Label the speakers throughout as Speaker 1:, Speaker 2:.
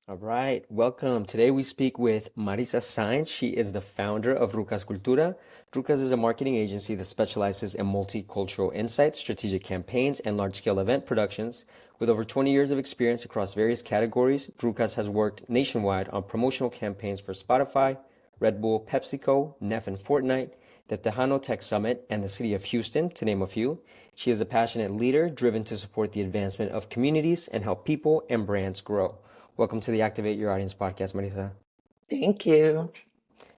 Speaker 1: All right, welcome. Today we speak with Marissa Saenz. She is the founder of Rukaz Kultura. Rukaz is a marketing agency that specializes in multicultural insights, strategic campaigns, and large-scale event productions. With over 20 years of experience across various categories, Rukaz has worked nationwide on promotional campaigns for Spotify, Red Bull, PepsiCo, Neff, and Fortnite, the Tejano Tech Summit, and the city of Houston, to name a few. She is a passionate leader driven to support the advancement of communities and help people and brands grow. Welcome to the Activate Your Audience podcast, Marisa.
Speaker 2: Thank you.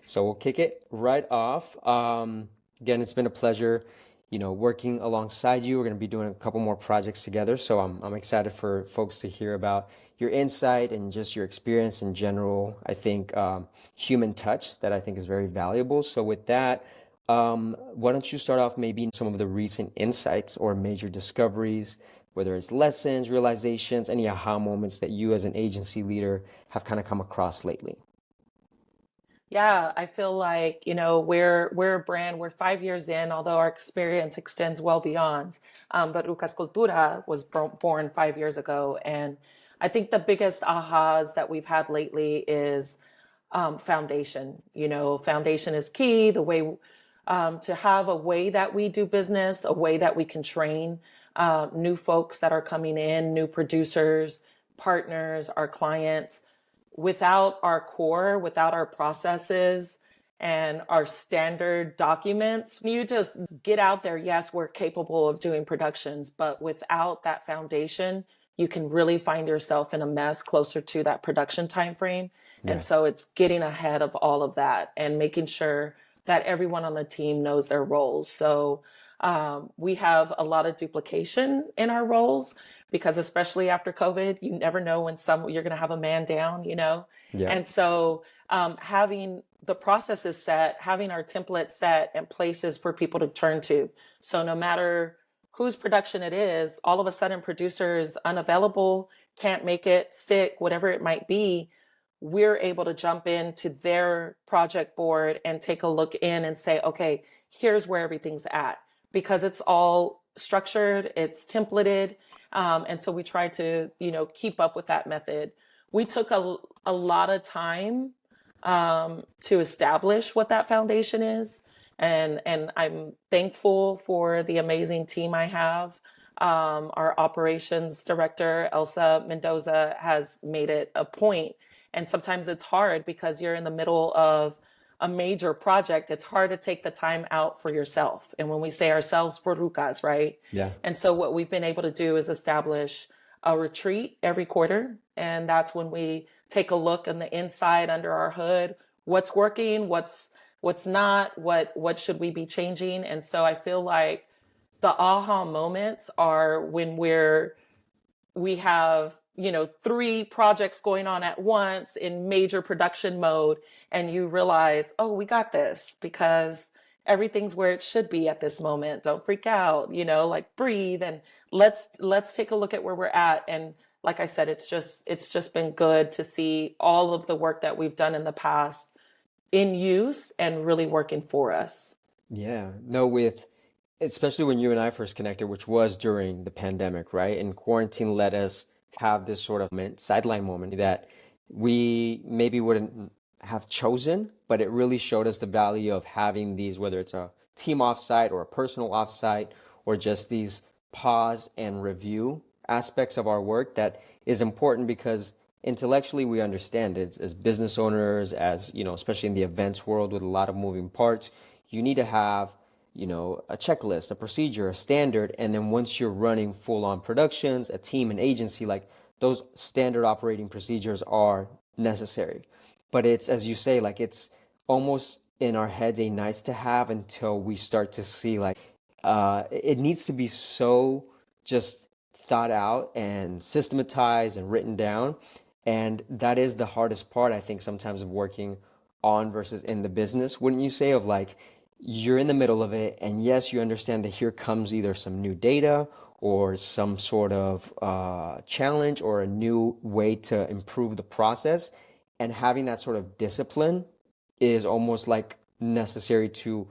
Speaker 1: So we'll kick it right off. Again, it's been a pleasure, working alongside you. We're going to be doing a couple more projects together. So I'm excited for folks to hear about your insight and just your experience in general. I think human touch that I think is very valuable. So with that, why don't you start off maybe some of the recent insights or major discoveries, whether it's lessons, realizations, any aha moments that you as an agency leader have kind of come across lately?
Speaker 2: Yeah, I feel like, we're a brand, we're 5 years in, although our experience extends well beyond. But Rukaz Kultura was born 5 years ago. And I think the biggest ahas that we've had lately is foundation. Foundation is key, the way to have a way that we do business, a way that we can train new folks that are coming in, new producers, partners, our clients. Without our core, without our processes and our standard documents, you just get out there. Yes, we're capable of doing productions, but without that foundation, you can really find yourself in a mess closer to that production time frame. And
Speaker 1: Yeah.
Speaker 2: so it's getting ahead of all of that and making sure that everyone on the team knows their roles. So we have a lot of duplication in our roles because especially after COVID, you never know when you're going to have a man down.
Speaker 1: Yeah.
Speaker 2: And so having the processes set, having our template set and places for people to turn to. So no matter whose production it is, all of a sudden producer is unavailable, can't make it, sick, whatever it might be, we're able to jump into their project board and take a look in and say, okay, here's where everything's at because it's all structured, it's templated. And so we try to, keep up with that method. We took a lot of time to establish what that foundation is. And I'm thankful for the amazing team I have. Our operations director, Elsa Mendoza, has made it a point. And sometimes it's hard because you're in the middle of a major project. It's hard to take the time out for yourself. And when we say ourselves, for Rukas, right?
Speaker 1: Yeah.
Speaker 2: And so what we've been able to do is establish a retreat every quarter. And that's when we take a look on the inside under our hood, what's working, what's not, what should we be changing. And so I feel like the aha moments are when we have three projects going on at once in major production mode, and you realize, oh, we got this because everything's where it should be at this moment. Don't freak out, like breathe and let's take a look at where we're at. And like I said, it's just been good to see all of the work that we've done in the past in use and really working for us.
Speaker 1: Yeah. No, especially when you and I first connected, which was during the pandemic, right? And quarantine let us have this sort of sideline moment that we maybe wouldn't have chosen, but it really showed us the value of having these, whether it's a team offsite or a personal offsite, or just these pause and review aspects of our work that is important because intellectually we understand it as business owners, as especially in the events world with a lot of moving parts, you need to have a checklist, a procedure, a standard, and then once you're running full on productions, a team, an agency, like those standard operating procedures are necessary. But it's, as you say, like it's almost in our heads a nice to have until we start to see like it needs to be so just thought out and systematized and written down. And that is the hardest part, I think, sometimes of working on versus in the business, wouldn't you say? Of like, you're in the middle of it, and yes, you understand that here comes either some new data or some sort of challenge or a new way to improve the process. And having that sort of discipline is almost like necessary to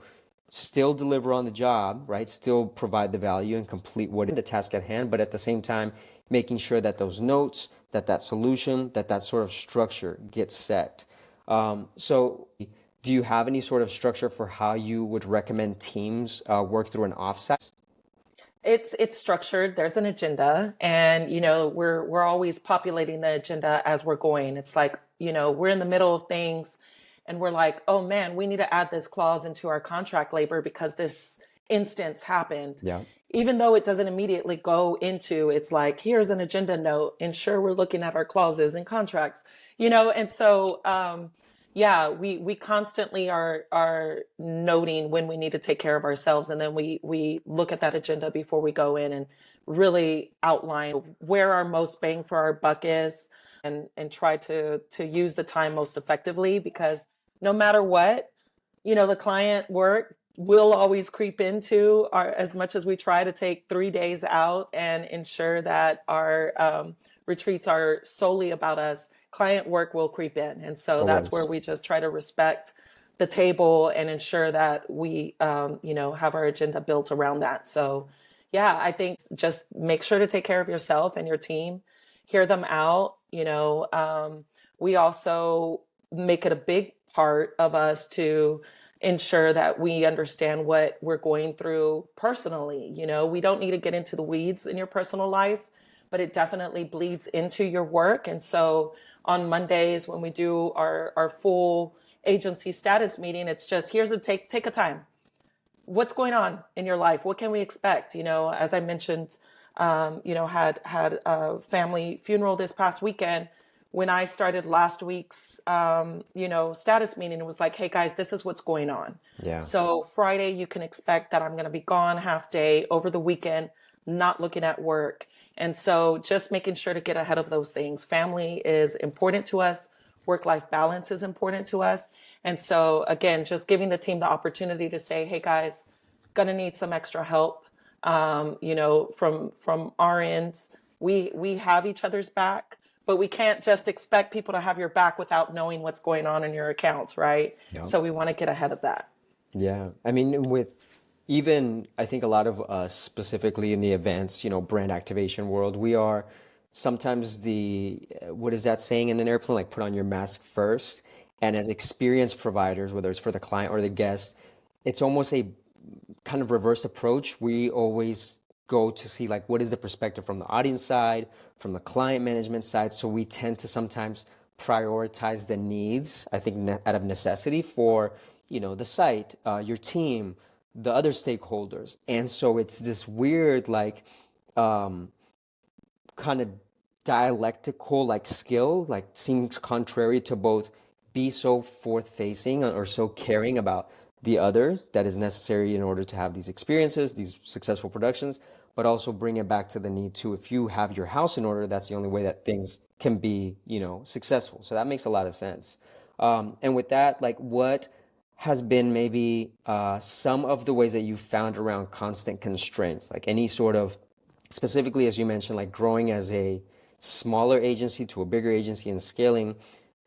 Speaker 1: still deliver on the job, right? Still provide the value and complete what the task at hand, but at the same time, making sure that those notes, that solution, that sort of structure gets set. So do you have any sort of structure for how you would recommend teams work through an offsite?
Speaker 2: It's structured. There's an agenda, and we're always populating the agenda as we're going. It's like, we're in the middle of things, and we're like, oh man, we need to add this clause into our contract labor because this instance happened.
Speaker 1: Yeah.
Speaker 2: Even though it doesn't immediately go into, it's like, here's an agenda note. Ensure we're looking at our clauses and contracts, and so yeah, we constantly are noting when we need to take care of ourselves, and then we look at that agenda before we go in and really outline where our most bang for our buck is, and try to use the time most effectively, because no matter what, the client work will always creep into our, as much as we try to take 3 days out and ensure that our retreats are solely about us, client work will creep in. And so that's where
Speaker 1: Always.
Speaker 2: we just try to respect the table and ensure that we, have our agenda built around that. So, yeah, I think just make sure to take care of yourself and your team, hear them out. We also make it a big part of us to ensure that we understand what we're going through personally. We don't need to get into the weeds in your personal life, but it definitely bleeds into your work. And so on Mondays, when we do our full agency status meeting, it's just, here's a take a time. What's going on in your life? What can we expect? As I mentioned, had a family funeral this past weekend. When I started last week's, status meeting, it was like, hey guys, this is what's going on.
Speaker 1: Yeah.
Speaker 2: So Friday, you can expect that I'm going to be gone half day over the weekend, not looking at work. And so just making sure to get ahead of those things. Family is important to us. Work-life balance is important to us. And so again, just giving the team the opportunity to say, hey guys, gonna need some extra help. From our ends, we have each other's back, but we can't just expect people to have your back without knowing what's going on in your accounts, right?
Speaker 1: Yeah.
Speaker 2: So we want to get ahead of that.
Speaker 1: Yeah. I mean, with even, I think a lot of us, specifically in the events, brand activation world, we are sometimes what is that saying in an airplane? Like, put on your mask first. And as experience providers, whether it's for the client or the guest, it's almost a kind of reverse approach. We always go to see, like, what is the perspective from the audience side, from the client management side. So we tend to sometimes prioritize the needs, I think, out of necessity for, the site, your team, the other stakeholders. And so it's this weird, like, kind of dialectical, like, skill, like, seems contrary to both be so forth facing or so caring about the others that is necessary in order to have these experiences, these successful productions, but also bring it back to the need to, if you have your house in order, that's the only way that things can be, successful. So that makes a lot of sense. And with that, like, what has been maybe some of the ways that you found around constant constraints, like any sort of, specifically, as you mentioned, like growing as a smaller agency to a bigger agency and scaling.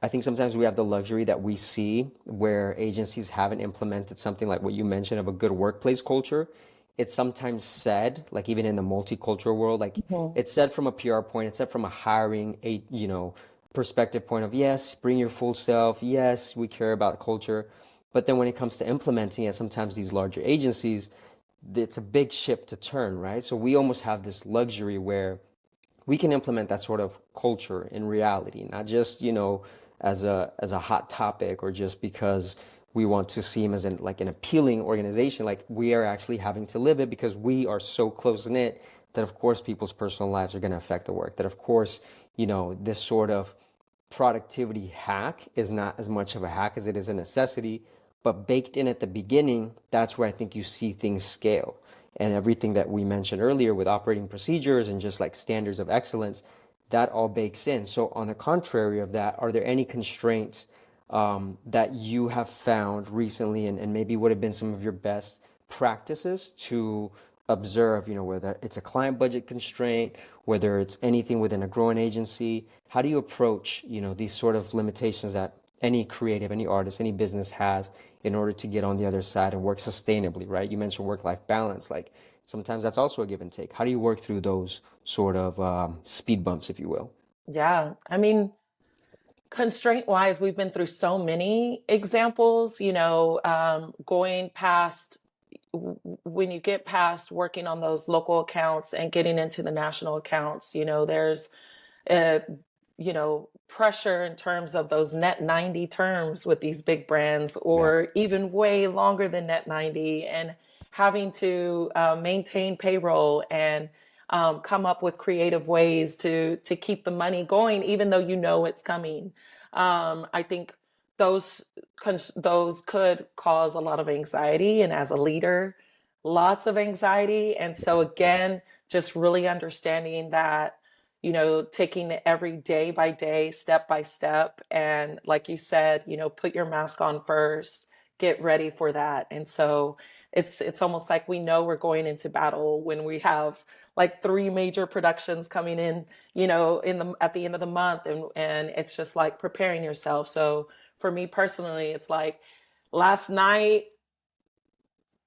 Speaker 1: I think sometimes we have the luxury that we see where agencies haven't implemented something like what you mentioned of a good workplace culture. It's sometimes said, like even in the multicultural world, like
Speaker 2: Mhm.
Speaker 1: it's said from a PR point, it's said from a hiring, perspective point of, yes, bring your full self. Yes, we care about culture. But then when it comes to implementing it, sometimes these larger agencies, it's a big ship to turn, right? So we almost have this luxury where we can implement that sort of culture in reality, not just, as a hot topic or just because we want to seem as an appealing organization. Like, we are actually having to live it because we are so close knit that of course people's personal lives are going to affect the work. That of course, this sort of productivity hack is not as much of a hack as it is a necessity, but baked in at the beginning, that's where I think you see things scale. And everything that we mentioned earlier with operating procedures and just like standards of excellence, that all bakes in. So on the contrary of that, are there any constraints that you have found recently, and maybe would have been some of your best practices to observe, whether it's a client budget constraint, whether it's anything within a growing agency? How do you approach, these sort of limitations that any creative, any artist, any business has in order to get on the other side and work sustainably, right? You mentioned work-life balance. Like, sometimes that's also a give and take. How do you work through those sort of speed bumps, if you will?
Speaker 2: Yeah. I mean, constraint wise, we've been through so many examples, going past when you get past working on those local accounts and getting into the national accounts, there's uh, pressure in terms of those net 90 terms with these big brands,
Speaker 1: Yeah.
Speaker 2: or even way longer than net 90, and having to maintain payroll and come up with creative ways to keep the money going, even though it's coming. I think those those could cause a lot of anxiety, and as a leader, lots of anxiety. And so again, just really understanding that, taking it every day by day, step by step. And like you said, put your mask on first, get ready for that. And so it's almost like we know we're going into battle when we have like three major productions coming in, in the at the end of the month, and it's just like preparing yourself. So for me personally, it's like last night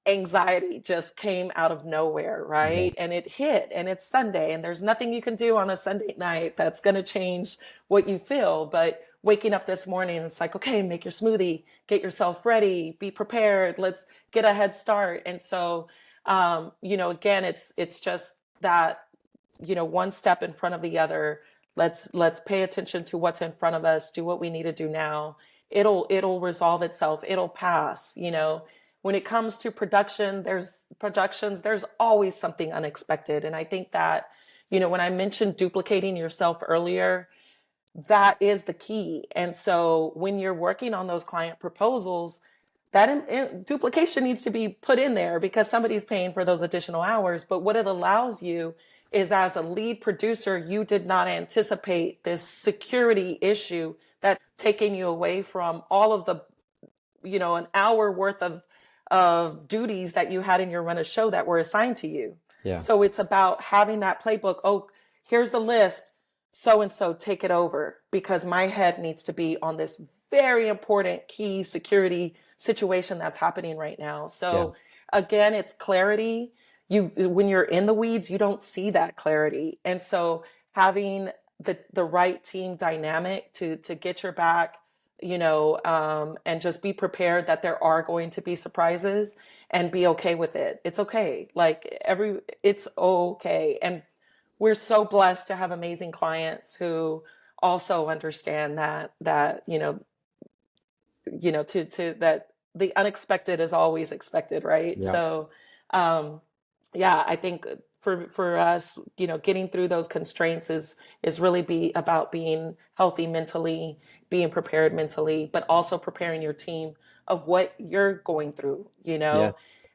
Speaker 2: anxiety just came out of nowhere,
Speaker 1: Yeah.
Speaker 2: right? And it hit, and it's Sunday, and there's nothing you can do on a Sunday night that's going to change what you feel. But waking up this morning, it's like, okay, make your smoothie, get yourself ready, be prepared, let's get a head start. And so, again, it's just that, one step in front of the other. Let's pay attention to what's in front of us, do what we need to do now. It'll resolve itself, it'll pass. When it comes to productions, there's always something unexpected. And I think that, when I mentioned duplicating yourself earlier, that is the key. And so when you're working on those client proposals, that duplication needs to be put in there because somebody's paying for those additional hours. But what it allows you is, as a lead producer, you did not anticipate this security issue that's taking you away from all of the, an hour worth of duties that you had in your run of show that were assigned to you.
Speaker 1: Yeah.
Speaker 2: So it's about having that playbook. Oh, here's the list. So and so, take it over, because my head needs to be on this very important key security situation that's happening right now.
Speaker 1: Yeah.
Speaker 2: So again, it's clarity. When you're in the weeds, you don't see that clarity. And so having the right team dynamic to get your back, and just be prepared that there are going to be surprises, and be okay with it. It's okay. It's okay. And we're so blessed to have amazing clients who also understand that to that the unexpected is always expected, right?
Speaker 1: Yeah.
Speaker 2: So um yeah, I think for us, getting through those constraints is really be about being healthy mentally, being prepared mentally, but also preparing your team of what you're going through.
Speaker 1: Yeah.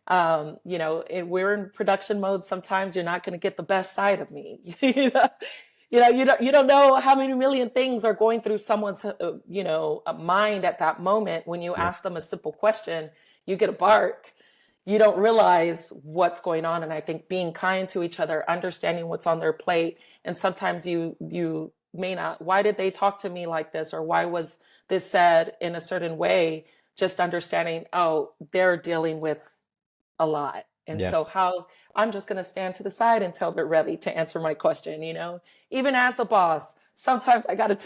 Speaker 2: We're in production mode. Sometimes you're not going to get the best side of me. You don't know how many million things are going through someone's a mind at that moment. When you
Speaker 1: Yeah.
Speaker 2: ask them a simple question, you get a bark. You don't realize what's going on. And I think being kind to each other, understanding what's on their plate, and sometimes you may not, why did they talk to me like this, or why was this said in a certain way? Just understanding, oh, they're dealing with a lot. And
Speaker 1: Yeah.
Speaker 2: so how I'm just going to stand to the side until they're ready to answer my question. Even as the boss, sometimes I got to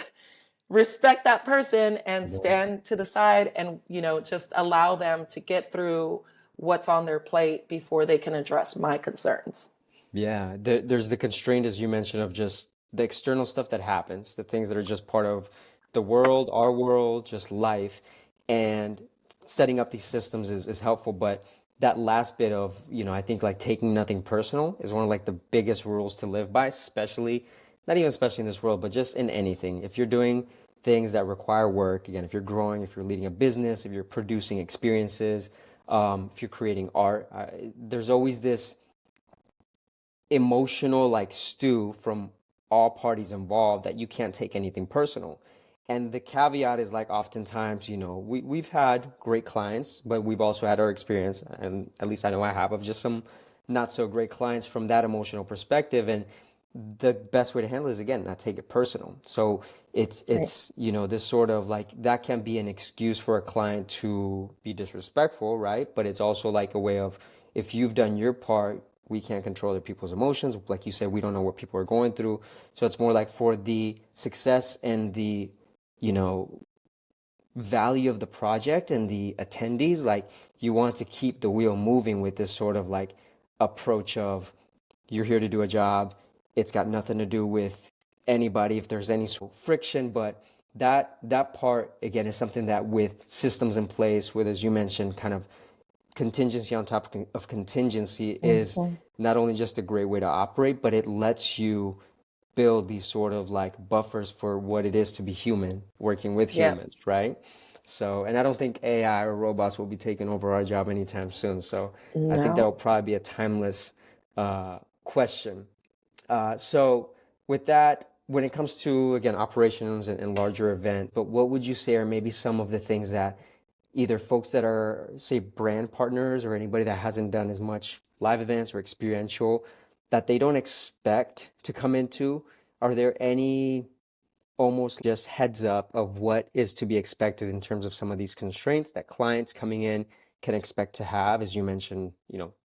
Speaker 2: respect that person and
Speaker 1: Yeah.
Speaker 2: stand to the side, and just allow them to get through what's on their plate before they can address my concerns.
Speaker 1: Yeah, there's the constraint, as you mentioned, of just the external stuff that happens, the things that are just part of the world, our world, just life. And setting up these systems is helpful. But that last bit of, I think like taking nothing personal is one of like the biggest rules to live by, especially, not even especially in this world, but just in anything. If you're doing things that require work, again, if you're growing, if you're leading a business, if you're producing experiences, if you're creating art, there's always this emotional like stew from all parties involved that you can't take anything personal. And the caveat is like oftentimes, we've had great clients, but we've also had our experience, and at least I know I have, of just some not so great clients from that emotional perspective. And the best way to handle it is, again, not take it personal. So it's
Speaker 2: Right.
Speaker 1: it's this sort of like that can be an excuse for a client to be disrespectful, right? But it's also like a way of, if you've done your part, we can't control other people's emotions. Like you said, we don't know what people are going through. So it's more like for the success and the, you know, value of the project and the attendees, like you want to keep the wheel moving with this sort of like approach of you're here to do a job. It's got nothing to do with anybody if there's any sort of friction, but that part again is something that with systems in place, with as you mentioned, kind of contingency on top of contingency is
Speaker 2: Mhm.
Speaker 1: not only just a great way to operate, but it lets you build these sort of like buffers for what it is to be human, working with
Speaker 2: Yeah.
Speaker 1: humans, right? So, and I don't think AI or robots will be taking over our job anytime soon. So, I think that will
Speaker 2: No.
Speaker 1: probably be a timeless question. So, with that, when it comes to again operations and larger event, but what would you say are maybe some of the things that either folks that are, say, brand partners or anybody that hasn't done as much live events or experiential that they don't expect to come into? Are there any almost just heads up of what is to be expected in terms of some of these constraints that clients coming in can expect to have? As you mentioned,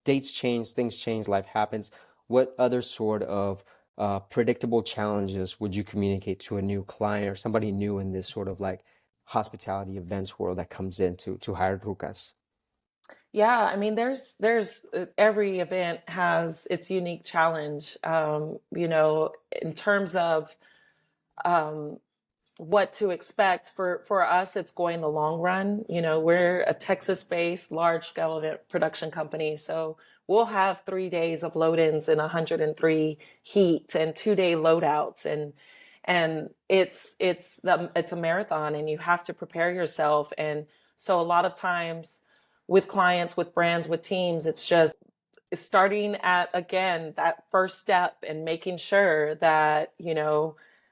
Speaker 1: dates change, things change, life happens. What other sort of predictable challenges would you communicate to a new client or somebody new in this sort of like hospitality events world that comes in to hire Rukas?
Speaker 2: Yeah, I mean, there's every event has its unique challenge. In terms of um, what to expect for us, it's going the long run. We're a Texas-based large scale event production company, so we'll have 3 days of load-ins in 103 heat and 2 day loadouts, and it's a marathon, and you have to prepare yourself. And so a lot of times with clients, with brands, with teams, it's just starting at again that first step and making sure that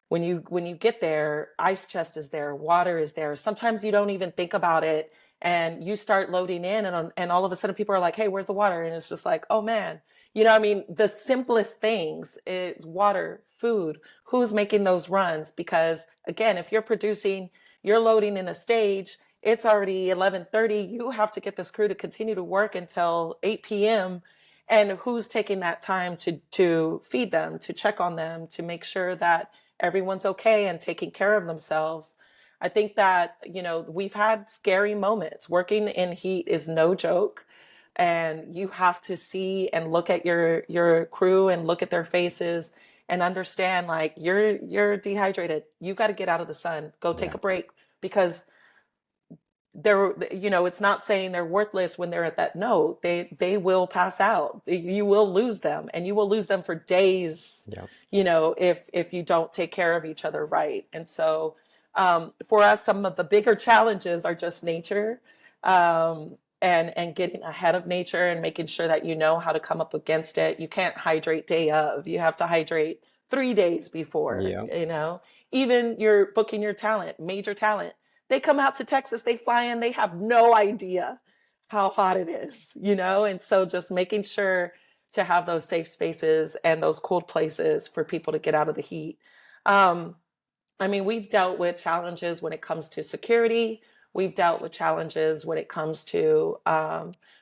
Speaker 2: when you get there, ice chest is there, water is there. Sometimes you don't even think about it, and you start loading in, and all of a sudden people are like, hey, where's the water? And it's just like, oh man. I mean, the simplest things is water, food, who's making those runs. Because again, if you're producing, you're loading in a stage, it's already 11:30, you have to get this crew to continue to work until 8 p.m. And who's taking that time to feed them, to check on them, to make sure that everyone's okay and taking care of themselves. I think that, we've had scary moments. Working in heat is no joke. And you have to see and look at your crew and look at their faces and understand, like, you're dehydrated. You got to get out of the sun. Go take
Speaker 1: Yeah.
Speaker 2: a break. Because it's not saying they're worthless when they're at that note. They will pass out. You will lose them, and you will lose them for days,
Speaker 1: Yeah.
Speaker 2: if you don't take care of each other right. And so for us, some of the bigger challenges are just nature, and getting ahead of nature and making sure that you know how to come up against it. You can't hydrate day of. You have to hydrate 3 days before.
Speaker 1: Yeah.
Speaker 2: Even you're booking your talent, major talent, they come out to Texas, they fly in, they have no idea how hot it is, And so just making sure to have those safe spaces and those cool places for people to get out of the heat. Um, I mean, we've dealt with challenges when it comes to security. We've dealt with challenges when it comes to,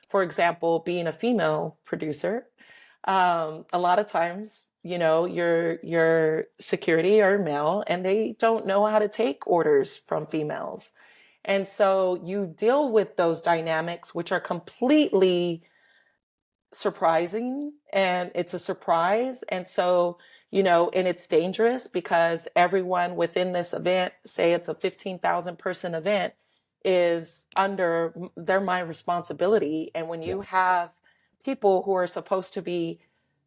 Speaker 2: for example, being a female producer. A lot of times, your security are male, and they don't know how to take orders from females. And so you deal with those dynamics, which are completely surprising, and it's a surprise. And so, and it's dangerous because everyone within this event, say it's a 15,000 person event, is under, they're my responsibility. And when you
Speaker 1: Yeah.
Speaker 2: have people who are supposed to be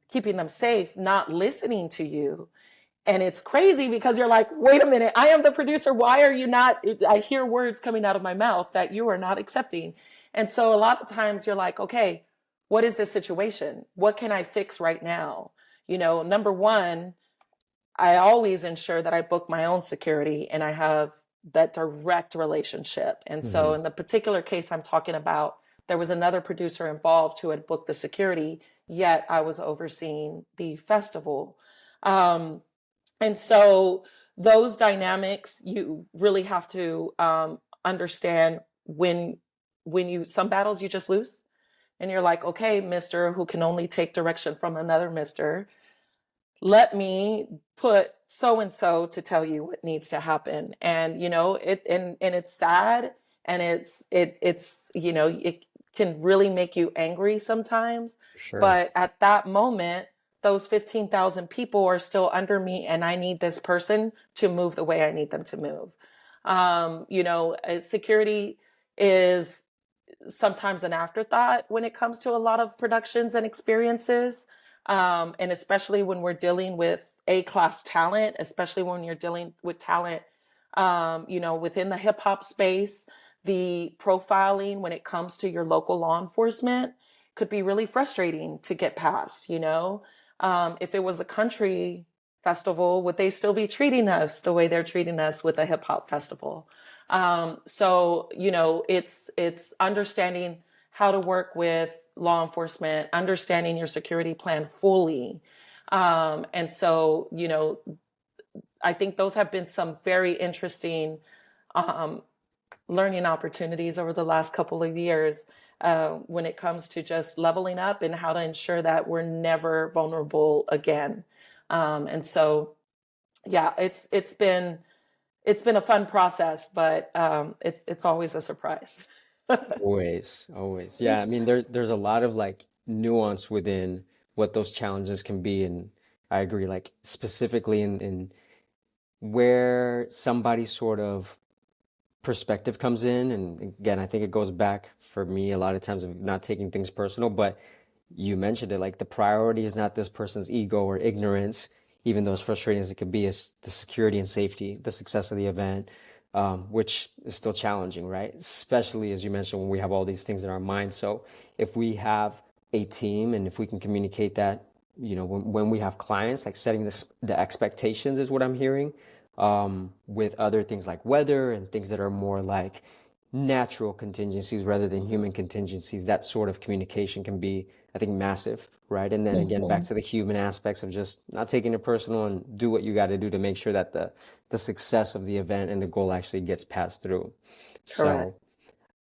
Speaker 2: keeping them safe not listening to you, and it's crazy because you're like, wait a minute, I am the producer. Why are you not? I hear words coming out of my mouth that you are not accepting. And so a lot of times you're like, okay, what is this situation? What can I fix right now? Number one, I always ensure that I book my own security and I have that direct relationship. And so
Speaker 1: Hmm.
Speaker 2: in the particular case I'm talking about, there was another producer involved who had booked the security, yet I was overseeing the festival. Um, and so those dynamics, you really have to understand when you some battles you just lose, and you're like, okay, mister, who can only take direction from another mister, let me put so and so to tell you what needs to happen. And and it's sad, and it's it can really make you angry sometimes,
Speaker 1: Sure.
Speaker 2: but at that moment those 15,000 people are still under me, and I need this person to move the way I need them to move. Security is sometimes an afterthought when it comes to a lot of productions and experiences. And especially when we're dealing with A-class talent, especially when you're dealing with talent, within the hip hop space, the profiling when it comes to your local law enforcement could be really frustrating to get past. If it was a country festival, would they still be treating us the way they're treating us with a hip hop festival? So it's understanding how to work with law enforcement, understanding your security plan fully. And so, I think those have been some very interesting um, learning opportunities over the last couple of years, when it comes to just leveling up and how to ensure that we're never vulnerable again. And so, yeah, it's been a fun process, but it's always a surprise.
Speaker 1: Always, always. Yeah, I mean there's a lot of like nuance within what those challenges can be, and I agree, like specifically in where somebody's sort of perspective comes in, and again, I think it goes back for me a lot of times of not taking things personal, but you mentioned it, like the priority is not this person's ego or ignorance, even though as frustrating as it could be, is the security and safety, the success of the event, which is still challenging, right? Especially as you mentioned, when we have all these things in our mind. So if we have a team and if we can communicate that, when we have clients, like setting the expectations is what I'm hearing, with other things like weather and things that are more like natural contingencies rather than human contingencies, that sort of communication can be, I think, massive, right? And then again, back
Speaker 2: Mhm.
Speaker 1: to the human aspects of just not taking it personal and do what you got to do to make sure that the success of the event and the goal actually gets passed through. So,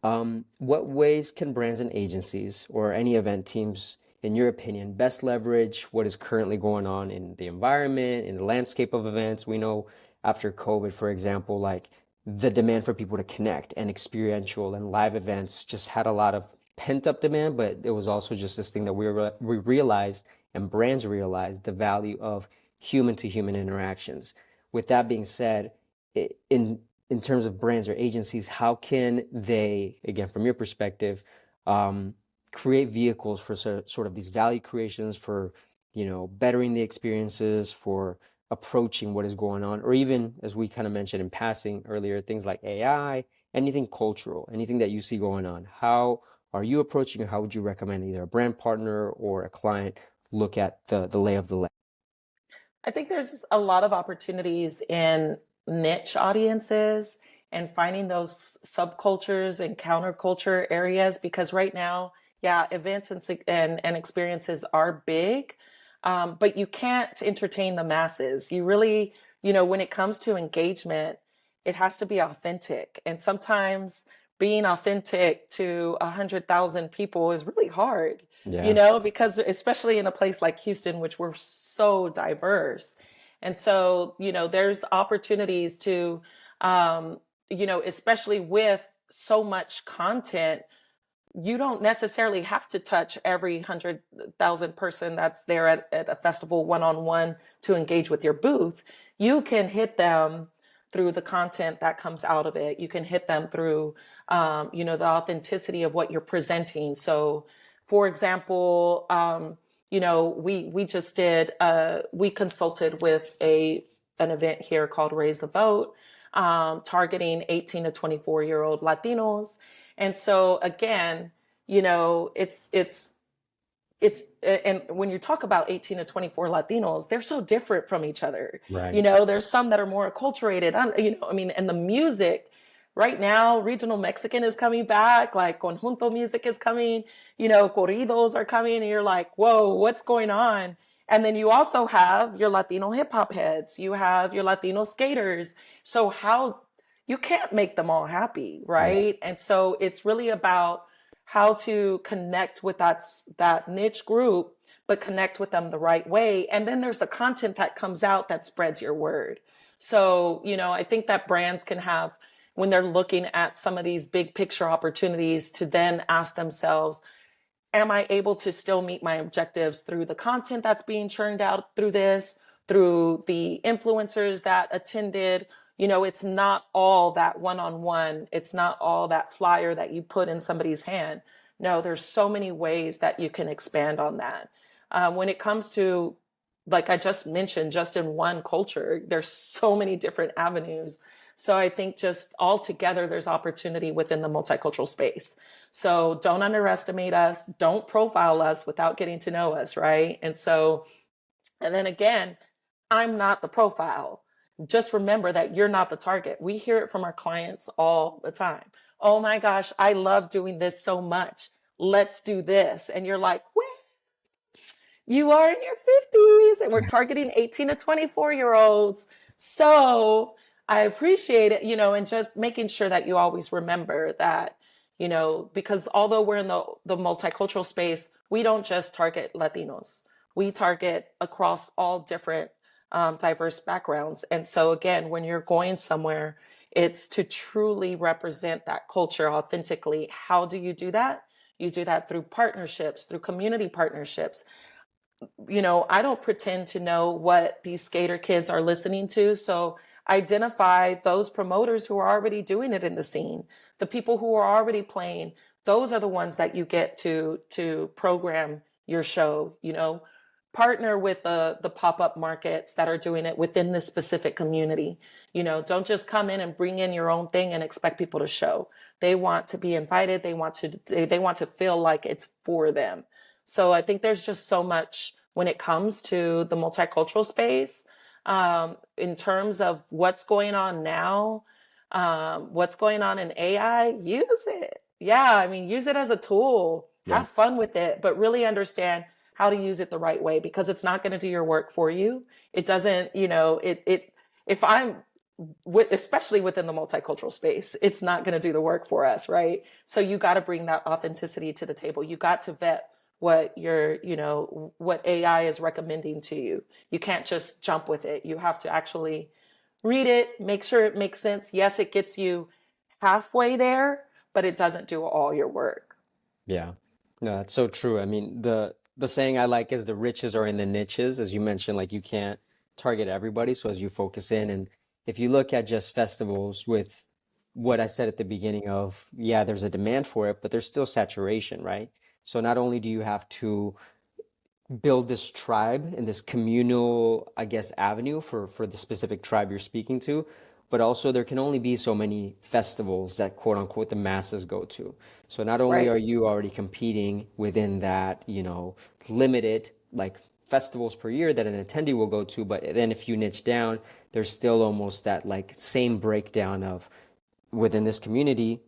Speaker 2: Correct.
Speaker 1: what ways can brands and agencies or any event teams, in your opinion, best leverage what is currently going on in the environment, in the landscape of events? We know after COVID, for example, like the demand for people to connect and experiential and live events just had a lot of pent-up demand, but it was also just this thing that we realized and brands realized the value of human to human interactions. With that being said, in terms of brands or agencies, how can they, again, from your perspective, um, create vehicles for sort of these value creations for, bettering the experiences, for approaching what is going on, or even as we kind of mentioned in passing earlier, things like AI, anything cultural, anything that you see going on. How are you approaching, or how would you recommend either a brand partner or a client look at the lay of the land?
Speaker 2: I think there's a lot of opportunities in niche audiences and finding those subcultures and counterculture areas, because right now, yeah, events and experiences are big, but you can't entertain the masses. You really, when it comes to engagement, it has to be authentic. And sometimes being authentic to 100,000 people is really hard,
Speaker 1: Yeah.
Speaker 2: because especially in a place like Houston, which we're so diverse. And so, there's opportunities to, especially with so much content, you don't necessarily have to touch every 100,000 person that's there at a festival one on one to engage with your booth. You can hit them through the content that comes out of it. You can hit them through, the authenticity of what you're presenting. So, for example, we just did we consulted with an event here called Raise the Vote, targeting 18 to 24-year-old Latinos. And so again, and when you talk about 18 to 24 Latinos, they're so different from each other.
Speaker 1: Right.
Speaker 2: There's some that are more acculturated. And the music right now, regional Mexican is coming back, like conjunto music is coming, corridos are coming, and you're like, whoa, what's going on? And then you also have your Latino hip hop heads, you have your Latino skaters. You can't make them all happy,
Speaker 1: Yeah.
Speaker 2: right? And so it's really about how to connect with that niche group, but connect with them the right way. And then there's the content that comes out that spreads your word. So, I think that brands can have, when they're looking at some of these big picture opportunities, to then ask themselves, am I able to still meet my objectives through the content that's being churned out through this, through the influencers that attended? It's not all that one-on-one. It's not all that flyer that you put in somebody's hand. No, there's so many ways that you can expand on that. When it comes to, like I just mentioned, just in one culture, there's so many different avenues. So I think just altogether, there's opportunity within the multicultural space. So don't underestimate us. Don't profile us without getting to know us, right? And then again, I'm not the profile. Just remember that you're not the target. We hear it from our clients all the time. Oh my gosh, I love doing this so much. Let's do this. And you're like, well, you are in your 50s and we're targeting 18 to 24-year-olds. So I appreciate it, and just making sure that you always remember that, because although we're in the multicultural space, we don't just target Latinos. We target across all different diverse backgrounds. And so again, when you're going somewhere, it's to truly represent that culture authentically. How do you do that? You do that through partnerships, through community partnerships. I don't pretend to know what these skater kids are listening to. So identify those promoters who are already doing it in the scene, the people who are already playing. Those are the ones that you get to program your show. Partner with the pop-up markets that are doing it within this specific community. Don't just come in and bring in your own thing and expect people to show. They want to be invited. They want to feel like it's for them. So I think there's just so much when it comes to the multicultural space, in terms of what's going on now, what's going on in AI. Use it. Yeah, I mean, use it as a tool.
Speaker 1: Yeah.
Speaker 2: Have fun with it, but really understand how to use it the right way, because it's not going to do your work for you. It doesn't, if I'm especially within the multicultural space, it's not going to do the work for us, right? So you got to bring that authenticity to the table. You got to vet what AI is recommending to you. You can't just jump with it. You have to actually read it, make sure it makes sense. Yes, it gets you halfway there, but it doesn't do all your work.
Speaker 1: Yeah. No, that's so true. I mean, the saying I like is the riches are in the niches, as you mentioned, like you can't target everybody. So as you focus in, and if you look at just festivals with what I said at the beginning of, yeah, there's a demand for it, but there's still saturation, right? So not only do you have to build this tribe and this communal, I guess, avenue for the specific tribe you're speaking to, but also there can only be so many festivals that quote unquote the masses go to. So not only
Speaker 2: Right.
Speaker 1: are you already competing within that, limited like festivals per year that an attendee will go to, but then if you niche down, there's still almost that like same breakdown of within this community,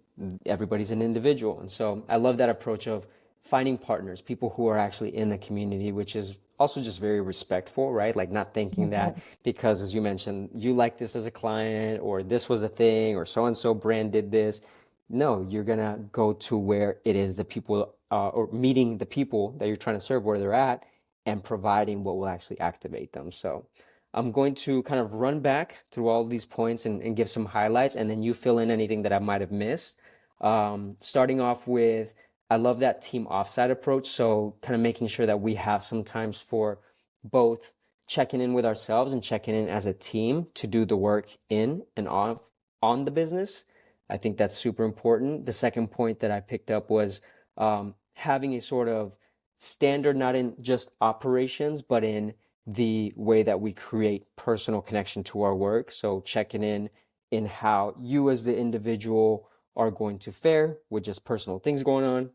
Speaker 1: everybody's an individual. And so I love that approach of finding partners, people who are actually in the community, which is also just very respectful, right? Like not thinking that because, as you mentioned, you like this as a client or this was a thing or so and so brand did this. No, you're gonna go to where it is the people or meeting the people that you're trying to serve where they're at and providing what will actually activate them. So I'm going to kind of run back through all of these points and give some highlights, and then you fill in anything that I might have missed. Starting off with, I love that team offsite approach. So kind of making sure that we have some times for both checking in with ourselves and checking in as a team to do the work in and off on the business. I think that's super important. The second point that I picked up was having a sort of standard, not in just operations, but in the way that we create personal connection to our work. So checking in how you as the individual are going to fare with just personal things going on.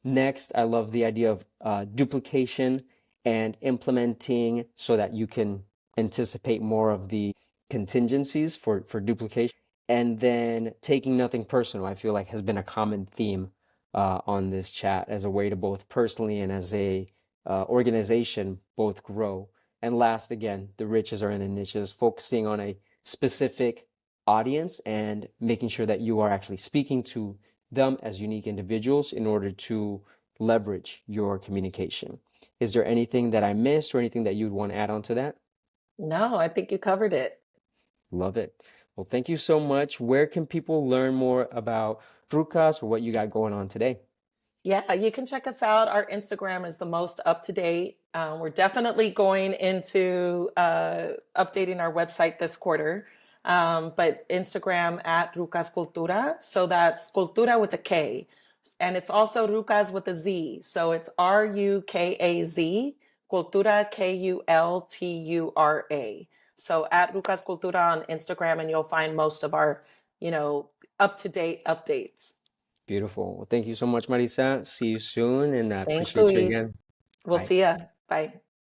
Speaker 1: Next, I love the idea of duplication and implementing so that you can anticipate more of the contingencies for duplication. And then taking nothing personal, I feel like has been a common theme on this chat as a way to both personally and as a organization both grow. And last, again, the riches are in the niches, focusing on a specific audience and making sure that you are actually speaking to them as unique individuals in order to leverage your communication. Is there anything that I missed or anything that you'd want to add on to that?
Speaker 2: No, I think you covered it.
Speaker 1: Love it. Well, thank you so much. Where can people learn more about Rukaz or what you got going on today?
Speaker 2: Yeah, you can check us out. Our Instagram is the most up to date. We're definitely going into updating our website this quarter. But Instagram at Rukaz Kultura. So that's Cultura with a K. And it's also Rukaz with a Z. So it's Rukaz, Cultura, Kultura. So at Rukaz Kultura on Instagram, and you'll find most of our, up to date updates.
Speaker 1: Beautiful. Well, thank you so much, Marisa. See you soon and I
Speaker 2: Thanks,
Speaker 1: appreciate you
Speaker 2: Luis.
Speaker 1: again.
Speaker 2: We'll
Speaker 1: Bye.
Speaker 2: see ya. Bye.